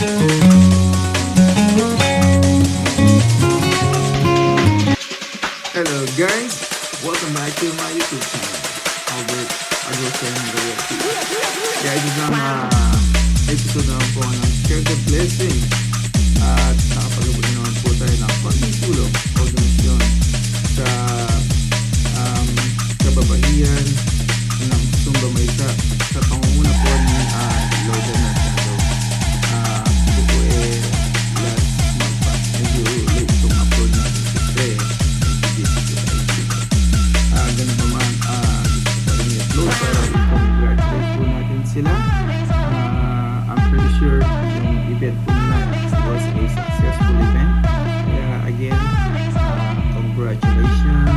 Hello guys, welcome back to my YouTube channel. Albert Agrosen Garetti. Kaya ito isang episode naman po ng Share the Blessing. At nakapagabot naman po tayo ng konting tulong o donasyon sa kababaihan ng Sumba Maysa sa pangunguna po ni Lord Nasado. Ito po last month pa. Medyo late itong upload natin kasi ganun pa man gusto pa rin i-upload para i-congratulate po natin sila. I'm pretty sure yung event po nila was a successful event, kaya again congratulations